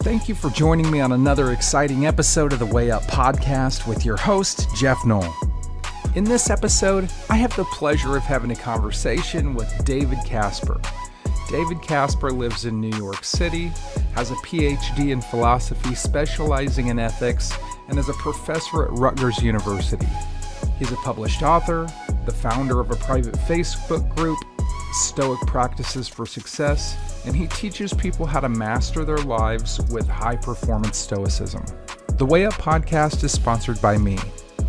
Thank you for joining me on another exciting episode of the Way Up podcast with your host, Geoff Knoll. In this episode, I have the pleasure of having a conversation with David Kasper. David Kasper lives in New York City, has a PhD in philosophy specializing in ethics, and is a professor at Rutgers University. He's a published author, the founder of a private Facebook group, Stoic Practices for Success, and he teaches people how to master their lives with high-performance Stoicism. The Way Up podcast is sponsored by me.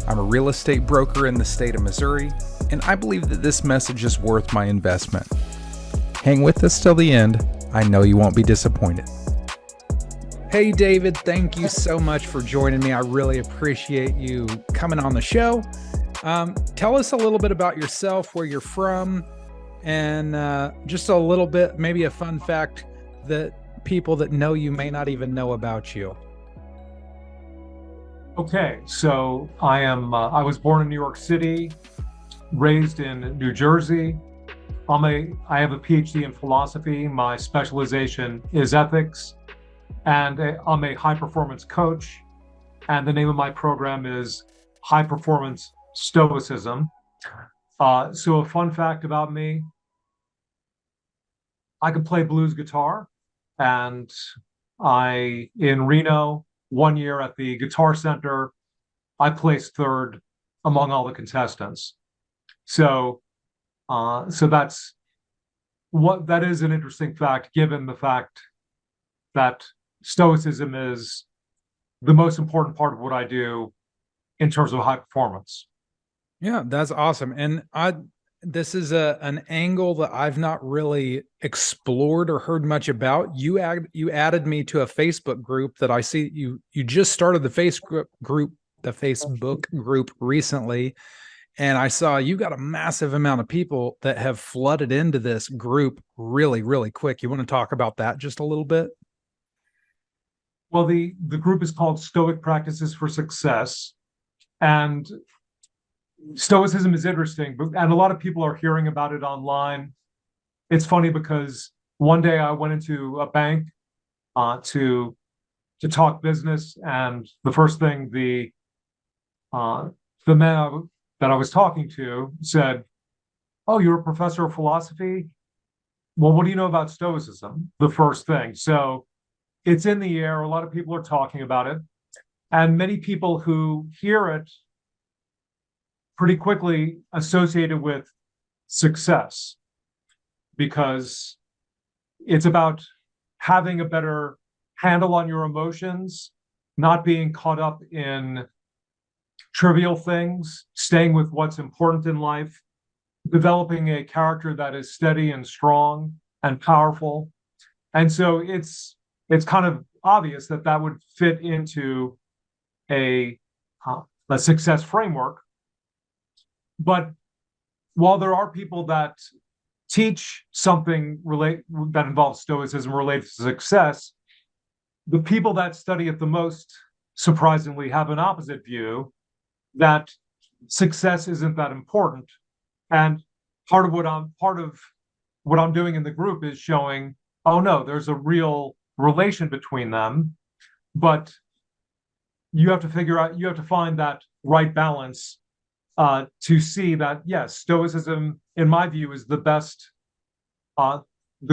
I'm a real estate broker in the state of Missouri, and I believe that this message is worth my investment. Hang with us till the end. I know you won't be disappointed. Hey, David, thank you so much for joining me. I really appreciate you coming on the show. Tell us a little bit about yourself, where you're from, and just a little bit, maybe a fun fact that people that know you may not even know about you. Okay, so I was born in New York City, raised in New Jersey. I have a PhD in philosophy. My specialization is ethics, and I'm a high-performance coach. And the name of my program is High Performance Stoicism. So a fun fact about me, I can play blues guitar, and in Reno, 1 year at the Guitar Center, I placed third among all the contestants. So that is an interesting fact, given the fact that Stoicism is the most important part of what I do in terms of high performance. Yeah, that's awesome. And this is an angle that I've not really explored or heard much about. You added me to a Facebook group that I see you just started the Facebook group recently. And I saw you got a massive amount of people that have flooded into this group really, really quick. You want to talk about that just a little bit? Well, the group is called Stoic Practices for Success. And Stoicism is interesting, and a lot of people are hearing about it online. It's funny because one day I went into a bank to talk business, and the first thing the man that I was talking to said, "Oh, you're a professor of philosophy? Well, what do you know about Stoicism?" The first thing. So it's in the air. A lot of people are talking about it, and many people who hear it pretty quickly associated with success, because it's about having a better handle on your emotions, not being caught up in trivial things, staying with what's important in life, developing a character that is steady and strong and powerful. And so it's kind of obvious that would fit into a success framework. But while there are people that teach something that involves Stoicism related to success, the people that study it the most, surprisingly, have an opposite view, that success isn't that important. And part of what I'm doing in the group is showing, oh no, there's a real relation between them, but you have to find that right balance to see that, yes, Stoicism, in my view, is the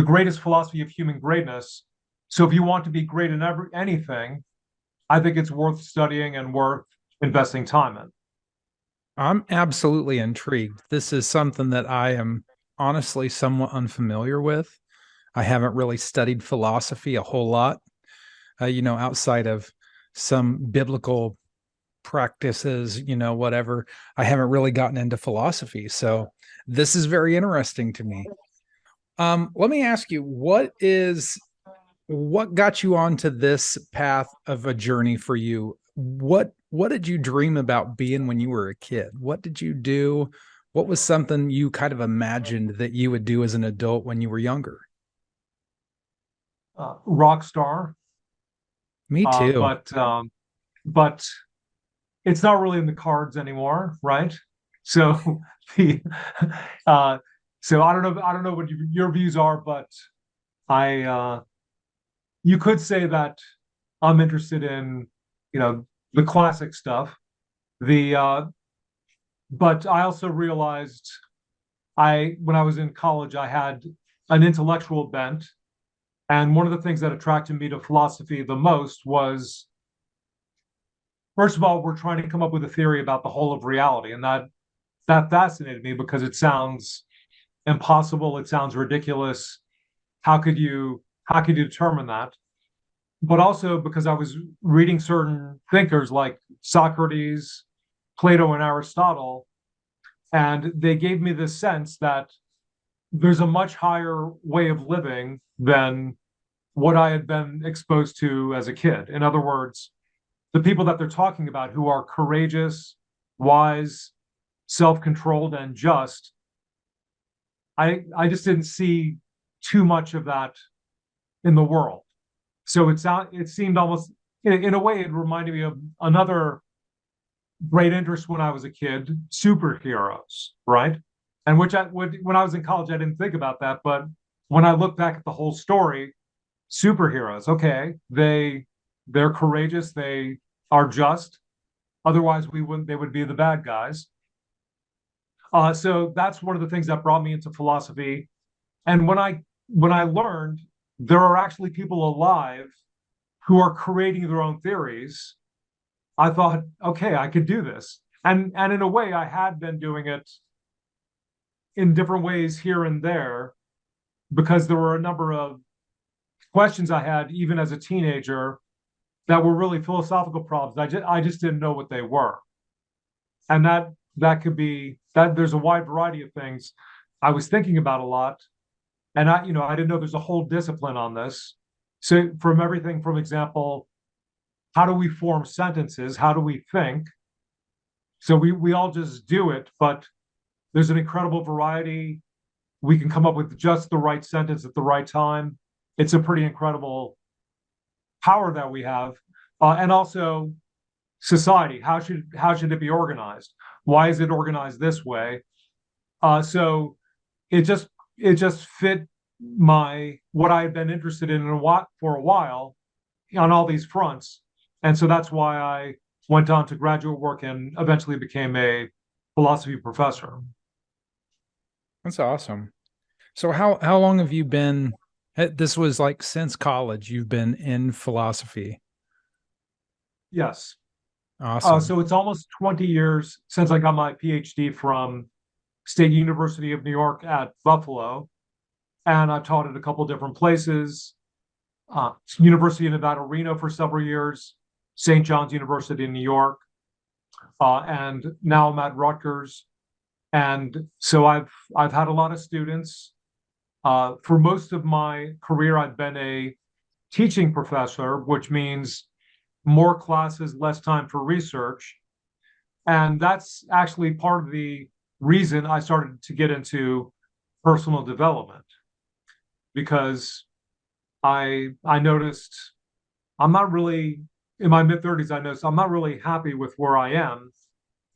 greatest philosophy of human greatness. So if you want to be great in anything, I think it's worth studying and worth investing time in. I'm absolutely intrigued. This is something that I am honestly somewhat unfamiliar with. I haven't really studied philosophy a whole lot, outside of some biblical practices, whatever. I haven't really gotten into philosophy. So this is very interesting to me. Let me ask you, what got you onto this path of a journey for you? What did you dream about being when you were a kid? What did you do? What was something you kind of imagined that you would do as an adult when you were younger? Rock star. Me too. But it's not really in the cards anymore, right? So so I don't know what your views are, but you could say that I'm interested in, the classic stuff. But I also realized when I was in college, I had an intellectual bent. And one of the things that attracted me to philosophy the most was, first of all, we're trying to come up with a theory about the whole of reality. And that fascinated me because it sounds impossible. It sounds ridiculous. How could you determine that? But also because I was reading certain thinkers like Socrates, Plato, and Aristotle, and they gave me this sense that there's a much higher way of living than what I had been exposed to as a kid. In other words, the people that they're talking about who are courageous, wise, self-controlled, and just, I just didn't see too much of that in the world. So it seemed almost, in a way, it reminded me of another great interest when I was a kid, superheroes, right? And when I was in college, I didn't think about that. But when I look back at the whole story, superheroes, okay, they're courageous, they are just. Otherwise, they would be the bad guys. So that's one of the things that brought me into philosophy. And when I learned there are actually people alive who are creating their own theories, I thought, okay, I could do this. And in a way, I had been doing it in different ways here and there because there were a number of questions I had, even as a teenager, that were really philosophical problems. I just didn't know what they were. And that could be that there's a wide variety of things I was thinking about a lot. And I didn't know there's a whole discipline on this. So from everything from example, how do we form sentences? How do we think? So we all just do it, but there's an incredible variety. We can come up with just the right sentence at the right time. It's a pretty incredible power that we have. And also society. How should it be organized? Why is it organized this way? So it just fit what I had been interested in for a while on all these fronts. And so that's why I went on to graduate work and eventually became a philosophy professor. That's awesome. So how long have you been, this was like since college, you've been in philosophy? Yes. Awesome. So it's almost 20 years since I got my PhD from State University of New York at Buffalo. And I taught at a couple different places, University of Nevada, Reno for several years, St. John's University in New York, and now I'm at Rutgers. And so I've had a lot of students. For most of my career, I've been a teaching professor, which means more classes, less time for research. And that's actually part of the reason I started to get into personal development, because I noticed I'm not really, in my mid-30s, I noticed I'm not really happy with where I am.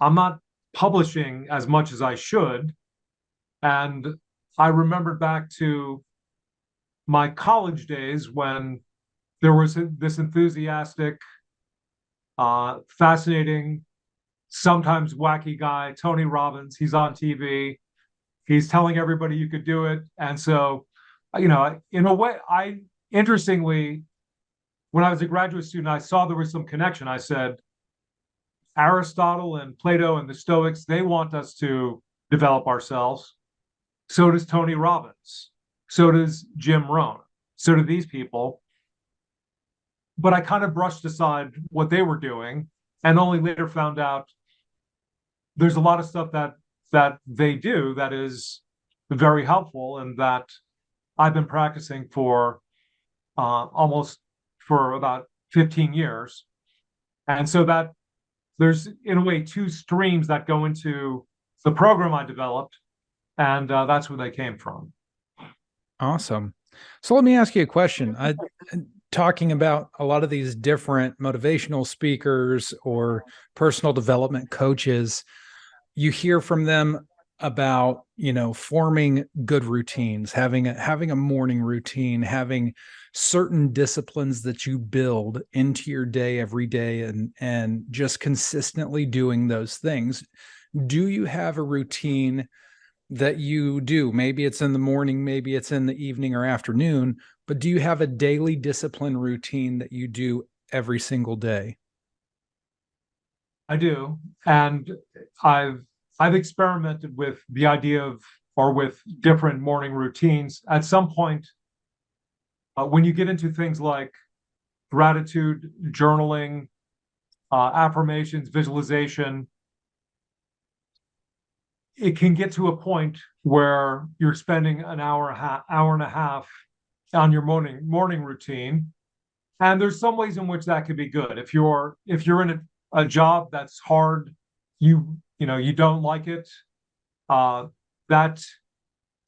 I'm not publishing as much as I should. And I remembered back to my college days when there was this enthusiastic, fascinating, sometimes wacky guy, Tony Robbins. He's on TV. He's telling everybody you could do it. And so, in a way, interestingly, when I was a graduate student, I saw there was some connection. I said, Aristotle and Plato and the Stoics, they want us to develop ourselves. So does Tony Robbins. So does Jim Rohn. So do these people. But I kind of brushed aside what they were doing and only later found out there's a lot of stuff that they do that is very helpful and that I've been practicing for about 15 years. And so that there's, in a way, two streams that go into the program I developed, and that's where they came from. Awesome. So let me ask you a question. Talking about a lot of these different motivational speakers or personal development coaches, you hear from them about, forming good routines, having a morning routine, having certain disciplines that you build into your day every day, and just consistently doing those things. Do you have a routine that you do? Maybe it's in the morning, maybe it's in the evening or afternoon, but do you have a daily discipline routine that you do every single day? I do. And I've experimented with the idea of, or with different morning routines. At some point, when you get into things like gratitude, journaling, affirmations, visualization, it can get to a point where you're spending an hour and a half on your morning routine. And there's some ways in which that could be good. If you're in a job that's hard, you don't like it, that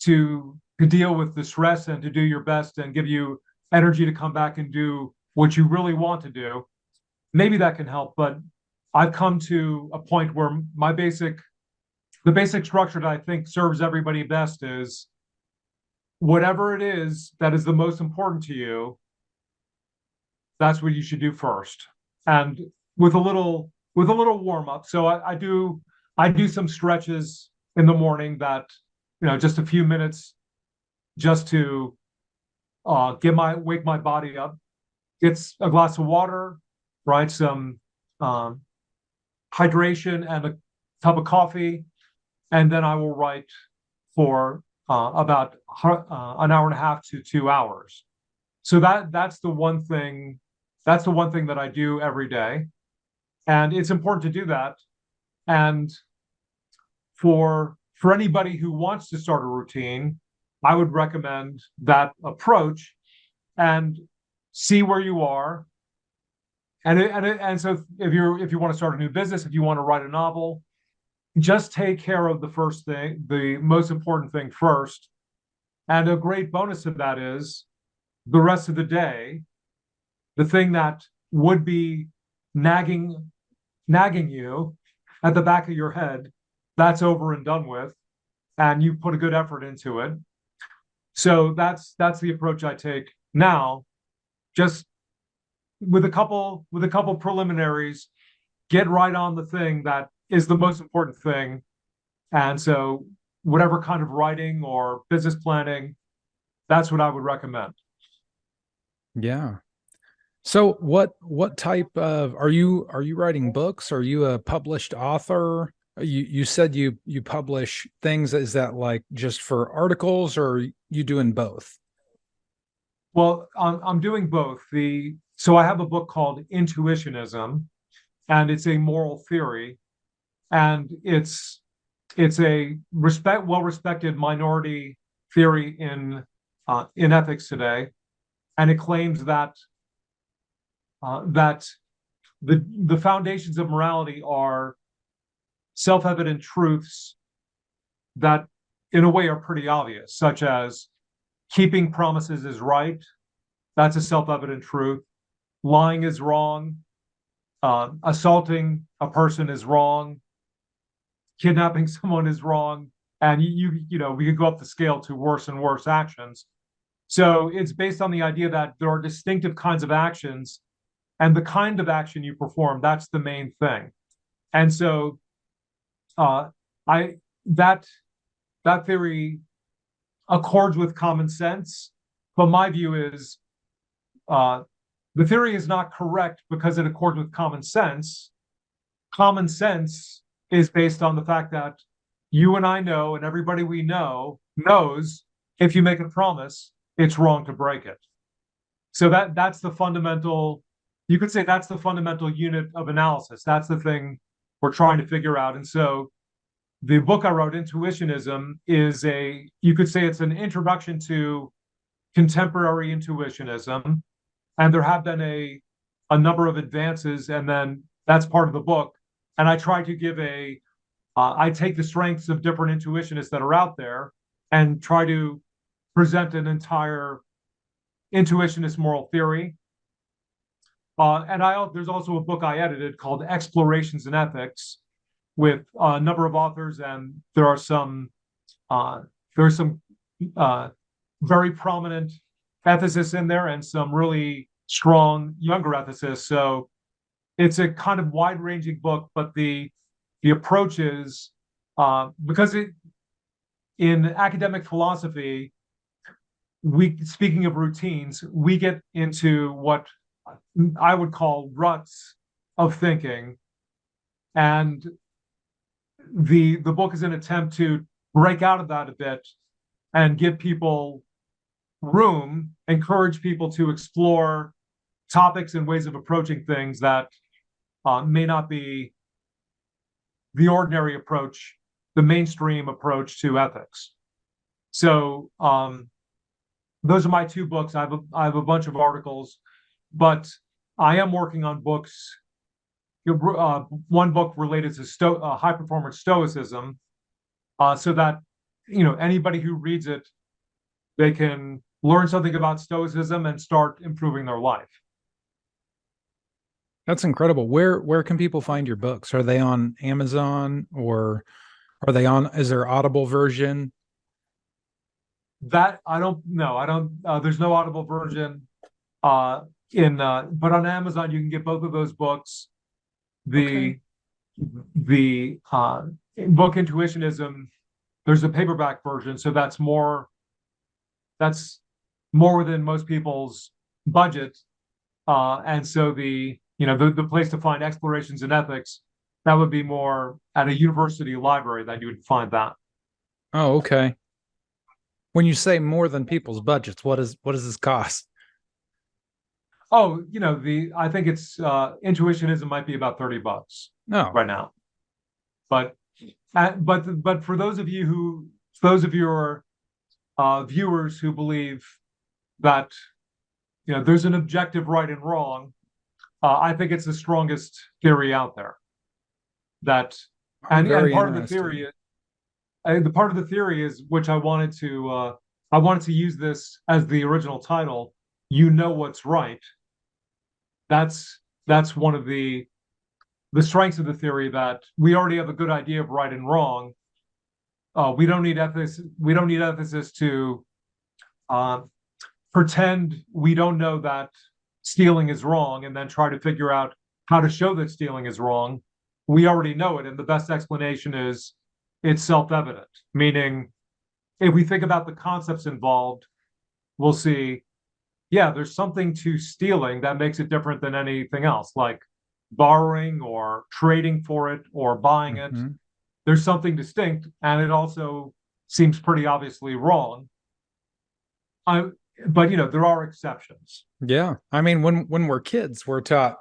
to deal with the stress and to do your best and give you energy to come back and do what you really want to do, maybe that can help. But I've come to a point where the basic structure that I think serves everybody best is whatever it is that is the most important to you, that's what you should do first. And with a little warm up. So I do some stretches in the morning that, just a few minutes just to wake my body up. It's a glass of water, right? Some hydration and a cup of coffee. And then I will write for about an hour and a half to 2 hours. So that's the one thing that I do every day. And it's important to do that. And for anybody who wants to start a routine, I would recommend that approach and see where you are. And so if you want to start a new business, if you want to write a novel, just take care of the first thing, the most important thing first. And a great bonus of that is the rest of the day, the thing that would be nagging you at the back of your head, that's over and done with, and you put a good effort into it. So that's the approach I take now. Just with a couple preliminaries, get right on the thing that is the most important thing. And so whatever kind of writing or business planning, that's what I would recommend. Yeah. So what type of, are you writing books? Are you a published author? You said you publish things. Is that like just for articles, or are you doing both? Well, I'm doing both. So I have a book called Intuitionism, and it's a moral theory, and it's a well-respected minority theory in ethics today, and it claims that the foundations of morality are self-evident truths that, in a way, are pretty obvious, such as keeping promises is right. That's a self-evident truth. Lying is wrong. Assaulting a person is wrong. Kidnapping someone is wrong. And we could go up the scale to worse and worse actions. So it's based on the idea that there are distinctive kinds of actions, and the kind of action you perform, that's the main thing. And so that theory accords with common sense, but my view is the theory is not correct because it accords with common sense. Common sense is based on the fact that you and I know, and everybody we know knows, if you make a promise, it's wrong to break it. So that's the fundamental, you could say that's the fundamental unit of analysis. That's the thing we're trying to figure out. And so the book I wrote, Intuitionism, you could say it's an introduction to contemporary intuitionism. And there have been a number of advances, and then that's part of the book. And I try to give I take the strengths of different intuitionists that are out there and try to present an entire intuitionist moral theory. And there's also a book I edited called Explorations in Ethics, with a number of authors, and there are some very prominent ethicists in there and some really strong younger ethicists. So it's a kind of wide-ranging book, but the approach is because in academic philosophy, speaking of routines, we get into what I would call ruts of thinking, and the book is an attempt to break out of that a bit and give people room, encourage people to explore topics and ways of approaching things that may not be the ordinary approach, the mainstream approach to ethics. So those are my two books. I have a bunch of articles, but I am working on books. One book related to high performance stoicism, so that anybody who reads it, they can learn something about stoicism and start improving their life. That's incredible. Where can people find your books? Are they on Amazon, or is there Audible version? That I don't know. I don't. There's no Audible version. But on Amazon you can get both of those books. The book Intuitionism, there's a paperback version, so that's more within most people's budget. And so the place to find Explorations in Ethics, that would be more at a university library that you would find that. Oh, okay. When you say more than people's budgets, what does this cost? Oh, I think it's Intuitionism might be about $30 right now. But for those of your viewers who believe that there's an objective right and wrong, I think it's the strongest theory out there. That and part of the theory is part of the theory is, which I wanted to use this as the original title. You know what's right. That's one of the strengths of the theory, that we already have a good idea of right and wrong. We don't need ethicists to pretend we don't know that stealing is wrong and then try to figure out how to show that stealing is wrong. We already know it, and the best explanation is it's self-evident. Meaning, if we think about the concepts involved, we'll see, yeah, there's something to stealing that makes it different than anything else, like borrowing or trading for it or buying it. There's something distinct, and it also seems pretty obviously wrong. But there are exceptions. Yeah. I mean, when we're kids, we're taught,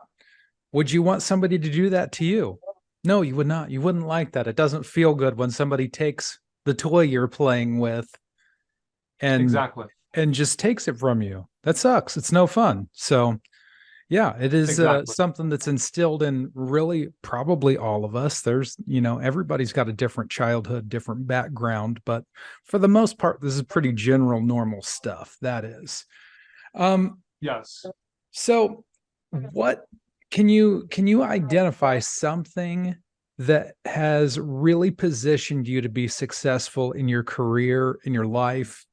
would you want somebody to do that to you? No, you would not. You wouldn't like that. It doesn't feel good when somebody takes the toy you're playing with and exactly and just takes it from you. That sucks. It's no fun. So yeah, it is something that's instilled in really probably all of us. There's, everybody's got a different childhood, different background, but for the most part, this is pretty general, normal stuff. That is. Yes. So what can you identify something that has really positioned you to be successful in your career, in your life?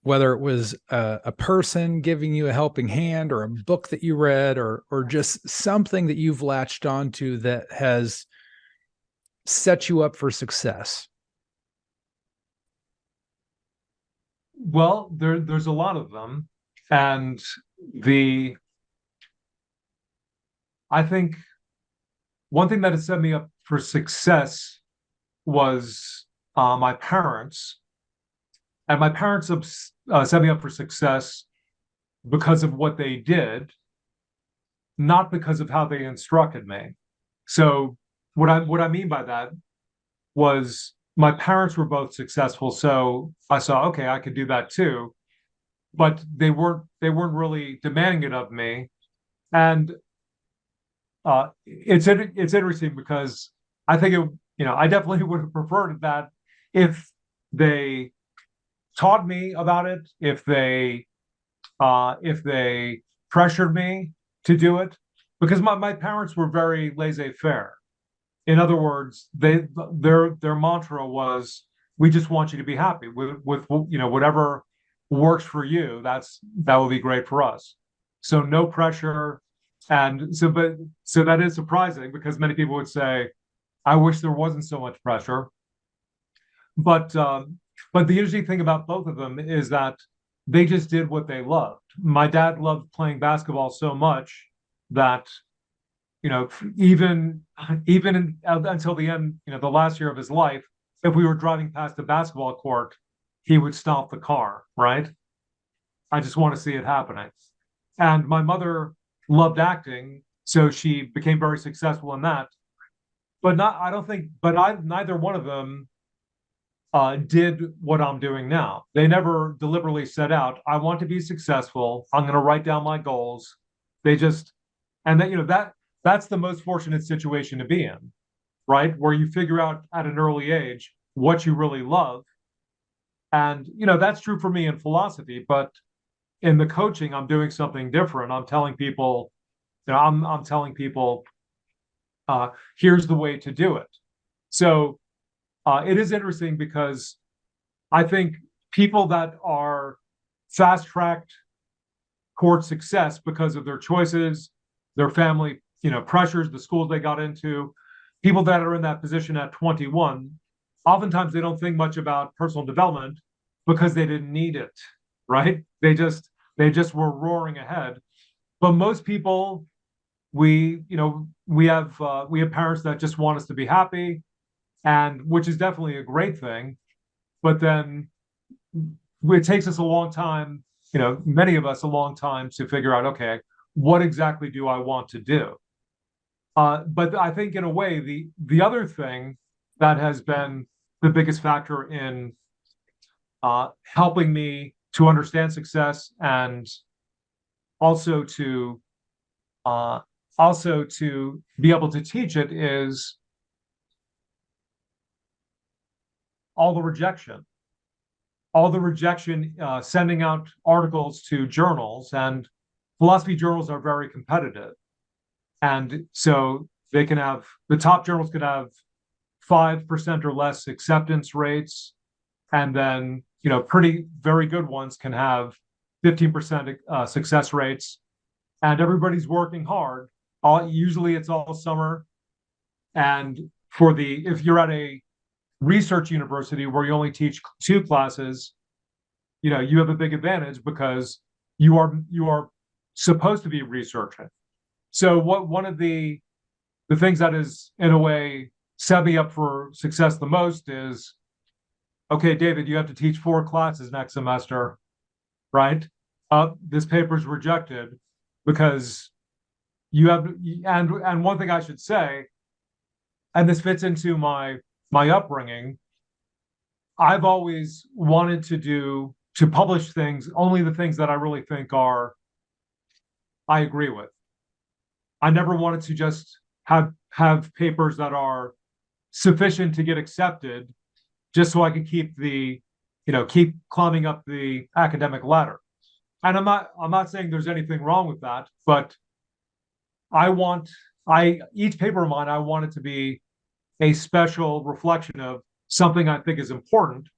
Whether it was a person giving you a helping hand, or a book that you read, or just something that you've latched onto that has set you up for success. Well, there's a lot of them. And I think one thing that has set me up for success was my parents. And my parents set me up for success because of what they did, not because of how they instructed me. So what I mean by that was, my parents were both successful, so I saw, okay, I could do that too. But they weren't really demanding it of me. And it's interesting because I think I definitely would have preferred that if they taught me about it, if they pressured me to do it, because my parents were very laissez-faire. In other words, their mantra was, we just want you to be happy with whatever works for you. That will be great for us. So no pressure. And so that is surprising, because many people would say, I wish there wasn't so much pressure. But the interesting thing about both of them is that they just did what they loved. My dad loved playing basketball so much that, even until the end, the last year of his life, if we were driving past the basketball court, he would stop the car, right? I just want to see it happening. And my mother loved acting, so she became very successful in that. But neither one of them did what I'm doing now. They never deliberately set out, I want to be successful, I'm going to write down my goals. They just, and that's the most fortunate situation to be in, right? Where you figure out at an early age what you really love. And, that's true for me in philosophy, but in the coaching, I'm doing something different. I'm telling people, I'm telling people, here's the way to do it. So it is interesting, because I think people that are fast-tracked toward success because of their choices, their family, pressures, the schools they got into, people that are in that position at 21, oftentimes they don't think much about personal development because they didn't need it, right? They just were roaring ahead. But most people, we have parents that just want us to be happy, and which is definitely a great thing. But then it takes us a long time, many of us a long time, to figure out, okay, what exactly do I want to do? But I think in a way, the other thing that has been the biggest factor in helping me to understand success, and also to be able to teach it, is all the rejection, sending out articles to journals, and philosophy journals are very competitive. And so the top journals could have 5% or less acceptance rates. And then, very good ones can have 15% success rates. And everybody's working hard. Usually it's all summer. And if you're at a research university where you only teach 2 classes, you have a big advantage, because you are supposed to be researching. So one of the things that is, in a way, set me up for success the most is, okay, David, you have to teach 4 classes next semester, right? This paper's rejected because you have, and one thing I should say, and this fits into my upbringing, I've always wanted to publish things, only the things that I really think I agree with. I never wanted to just have papers that are sufficient to get accepted, just so I could keep climbing up the academic ladder. And I'm not saying there's anything wrong with that, but each paper of mine, I want it to be a special reflection of something I think is important.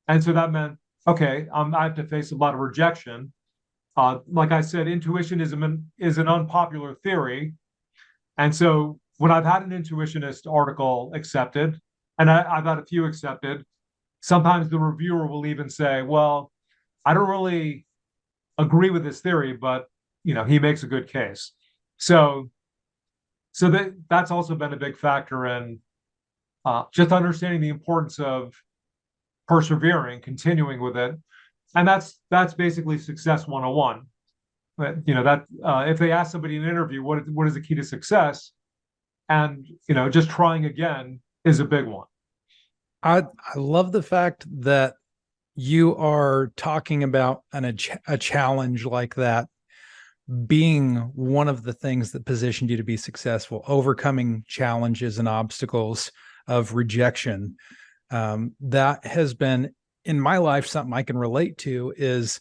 And so that meant, okay, I have to face a lot of rejection. Like I said, intuitionism is an unpopular theory. And so when I've had an intuitionist article accepted, and I've had a few accepted, sometimes the reviewer will even say, well, I don't really agree with this theory, but he makes a good case. So that's also been a big factor in just understanding the importance of persevering, continuing with it. And that's basically success 101. But if they ask somebody in an interview, what is the key to success? And just trying again is a big one. I love the fact that you are talking about a challenge like that being one of the things that positioned you to be successful, overcoming challenges and obstacles of rejection. That has been, in my life, something I can relate to. Is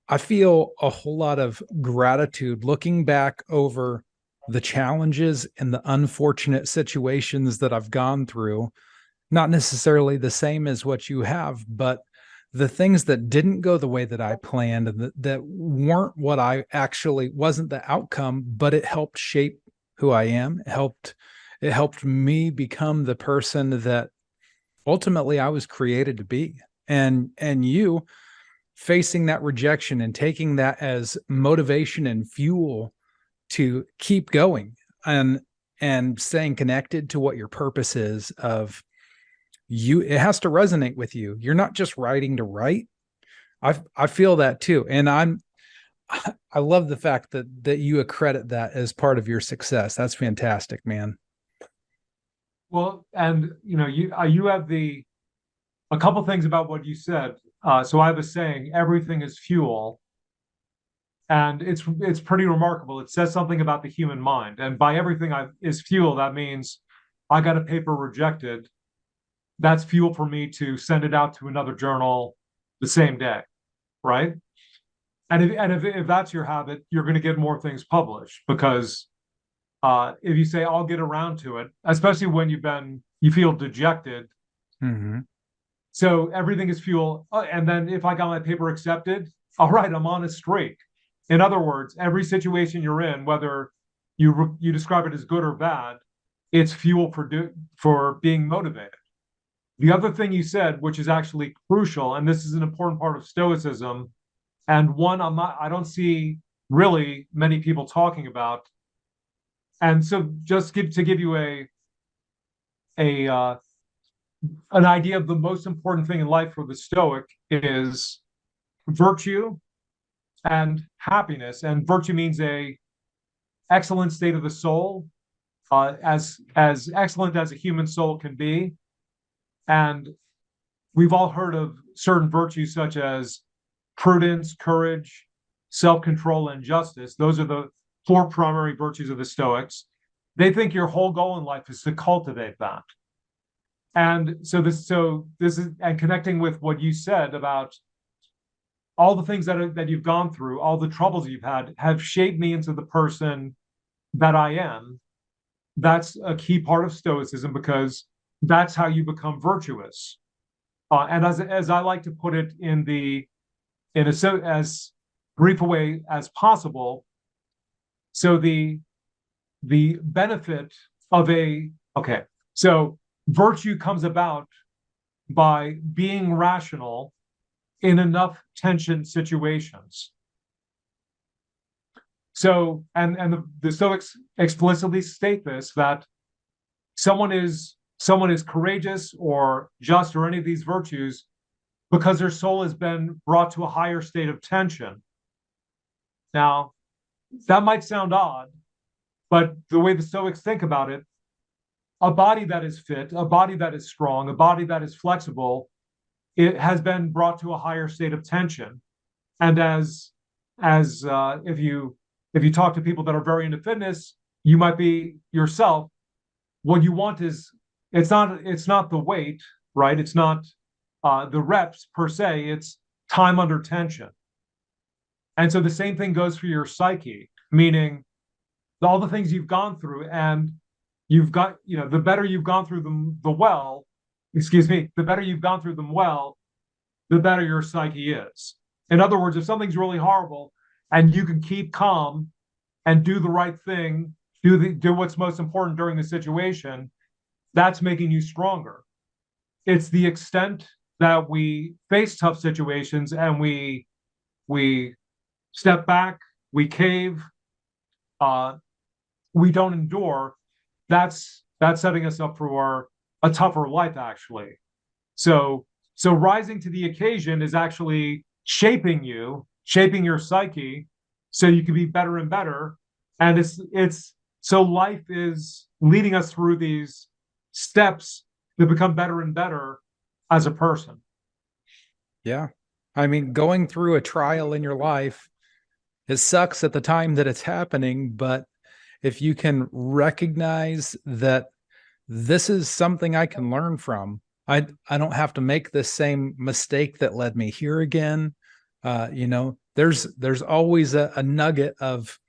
I feel a whole lot of gratitude looking back over the challenges and the unfortunate situations that I've gone through, not necessarily the same as what you have, but the things that didn't go the way that I planned and that weren't what I actually wasn't the outcome, but it helped shape who I am. It helped me become the person that ultimately I was created to be. And you facing that rejection and taking that as motivation and fuel to keep going and staying connected to what your purpose is of you, it has to resonate with you. You're not just writing to write. I feel that too. And I love the fact that you accredit that as part of your success. That's fantastic, man. Well, and you have a couple things about what you said. So I have a saying, everything is fuel. And it's pretty remarkable. It says something about the human mind. And by everything is fuel, that means I got a paper rejected. That's fuel for me to send it out to another journal the same day, right? And if that's your habit, you're going to get more things published because if you say I'll get around to it, especially when you feel dejected. Mm-hmm. So everything is fuel. And then if I got my paper accepted, all right, I'm on a streak. In other words, every situation you're in, whether you describe it as good or bad, it's fuel for being motivated. The other thing you said, which is actually crucial, and this is an important part of Stoicism, and one I don't see really many people talking about. And so, just to give you an idea of the most important thing in life for the Stoic is virtue and happiness. And virtue means a excellent state of the soul, as excellent as a human soul can be. And we've all heard of certain virtues such as prudence, courage, self-control, and justice. Those are the 4 primary virtues of the Stoics. They think your whole goal in life is to cultivate that. And so this is, and connecting with what you said about all the things that you've gone through, all the troubles you've had, have shaped me into the person that I am. That's a key part of Stoicism because that's how you become virtuous. And as I like to put it as brief a way as possible. So the benefit of so virtue comes about by being rational in enough tension situations. So, and the Stoics explicitly state this, that someone is courageous or just or any of these virtues because their soul has been brought to a higher state of tension. Now, that might sound odd, but the way the Stoics think about it, a body that is fit, a body that is strong, a body that is flexible, it has been brought to a higher state of tension. And if you talk to people that are very into fitness, you might be yourself. What you want is it's not the weight, right? It's not the reps per se. It's time under tension. And so the same thing goes for your psyche, meaning all the things you've gone through, and you've got, the better you've gone through them, the better you've gone through them well, the better your psyche is. In other words, if something's really horrible and you can keep calm and do the right thing, do what's most important during the situation, that's making you stronger. It's the extent that we face tough situations and we step back, we cave, we don't endure. That's setting us up for a tougher life, actually. So rising to the occasion is actually shaping your psyche so you can be better and better. And it's so life is leading us through these steps to become better and better as a person. Yeah. I mean, going through a trial in your life, it sucks at the time that it's happening, but if you can recognize that this is something I can learn from, I don't have to make the same mistake that led me here again. There's always a nugget of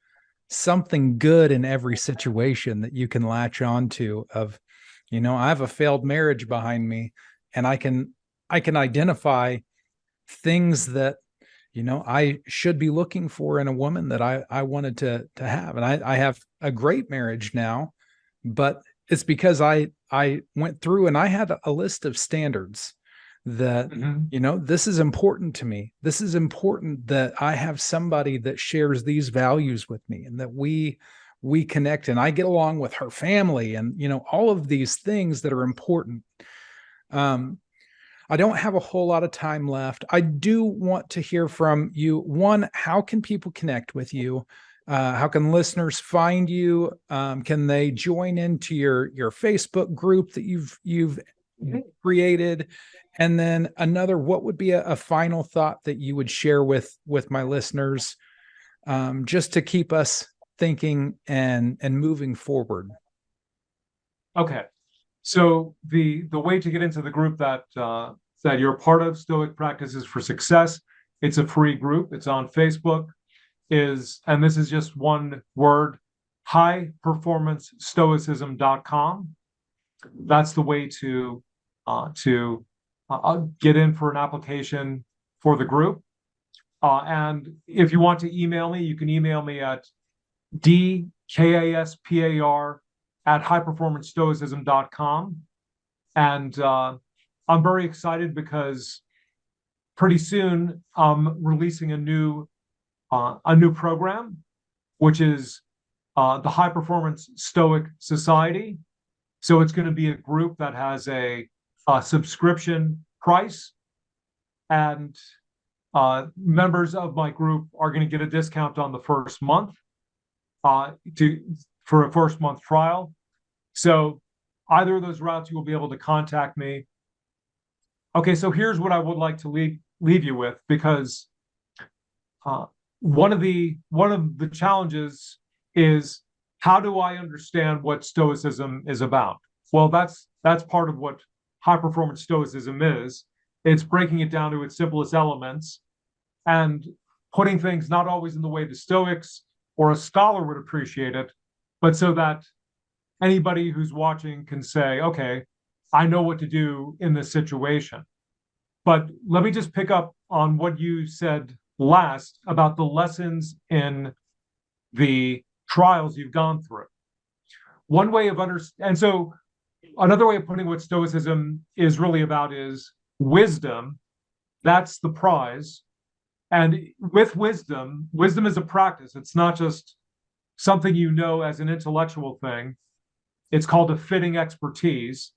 something good in every situation that you can latch on to of, I have a failed marriage behind me, and I can identify things that, I should be looking for in a woman that I wanted to have. And I have a great marriage now, but it's because I went through and I had a list of standards that, this is important to me. This is important that I have somebody that shares these values with me, and that we connect, and I get along with her family, and, all of these things that are important. I don't have a whole lot of time left. I do want to hear from you. One, how can people connect with you? How can listeners find you? Can they join into your Facebook group that you've created? And then another, what would be a final thought that you would share with my listeners, just to keep us thinking and moving forward? Okay. So the way to get into the group that you're a part of, Stoic Practices for Success, it's a free group. It's on Facebook. And this is just one word, highperformancestoicism.com. That's the way to get in for an application for the group. And if you want to email me, you can email me at dkaspar@highperformancestoicism.com. And I'm very excited because pretty soon I'm releasing a new program, which is the High Performance Stoic Society. So it's going to be a group that has a subscription price, and members of my group are going to get a discount on the first month for a first month trial. So either of those routes, you will be able to contact me. Okay, so here's what I would like to leave you with, because one of the challenges is, how do I understand what Stoicism is about? Well, that's part of what high performance Stoicism is. It's breaking it down to its simplest elements and putting things not always in the way the Stoics or a scholar would appreciate it, but so that anybody who's watching can say, okay, I know what to do in this situation. But let me just pick up on what you said last about the lessons in the trials you've gone through. One way of and so another way of putting what Stoicism is really about is wisdom. That's the prize. And with wisdom is a practice. It's not just something you know as an intellectual thing. It's called a fitting expertise.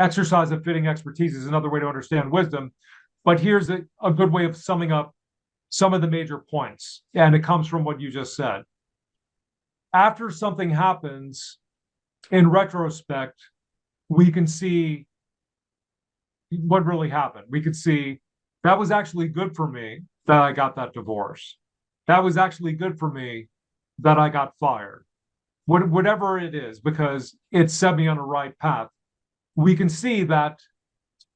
Exercise of fitting expertise is another way to understand wisdom. But here's a good way of summing up some of the major points. And it comes from what you just said. After something happens, in retrospect, we can see what really happened. We could see that was actually good for me that I got that divorce. That was actually good for me that I got fired. Whatever it is, because it set me on the right path. We can see that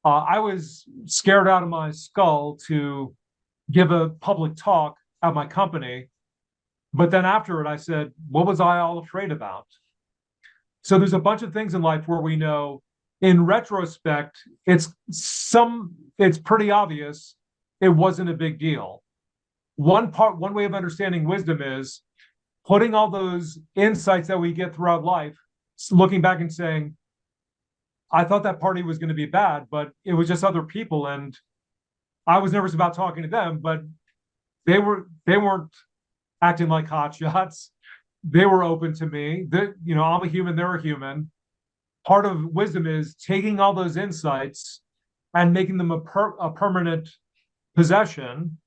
I was scared out of my skull to give a public talk at my company. But then after it, I said, what was I all afraid about? So there's a bunch of things in life where we know in retrospect, it's pretty obvious it wasn't a big deal. One way of understanding wisdom is putting all those insights that we get throughout life, looking back and saying, I thought that party was going to be bad, but it was just other people. And I was nervous about talking to them, but they weren't acting like hotshots. They were open to me. I'm a human, they're a human. Part of wisdom is taking all those insights and making them a permanent possession,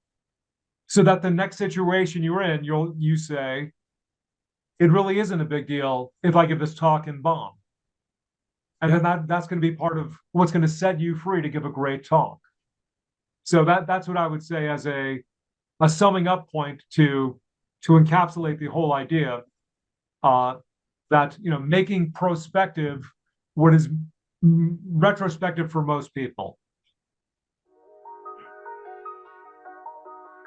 so that the next situation you're in, you say, it really isn't a big deal if I give this talk and bomb. And then that's going to be part of what's going to set you free to give a great talk. So that's what I would say as a summing up point to encapsulate the whole idea, that making prospective what is retrospective for most people.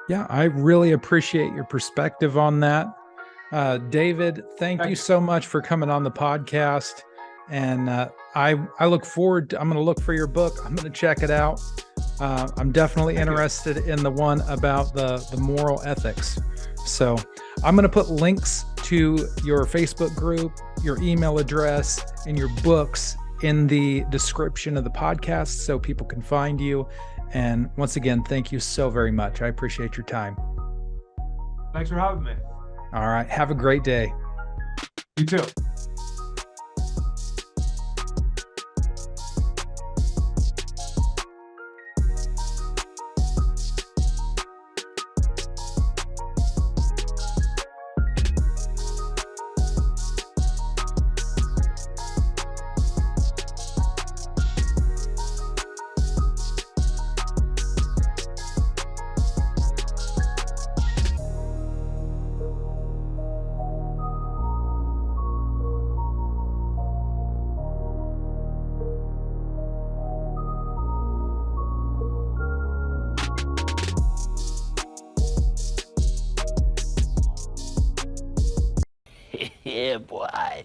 Yeah, I really appreciate your perspective on that. David, thank you Thanks. so much for coming on the podcast. And I look forward to, I'm going to look for your book. I'm going to check it out. I'm definitely Thank you. interested in the one about the moral ethics. So I'm going to put links to your Facebook group, your email address, and your books in the description of the podcast so people can find you. And once again, thank you so very much. I appreciate your time. Thanks for having me. All right. Have a great day. You too. Yeah, boy.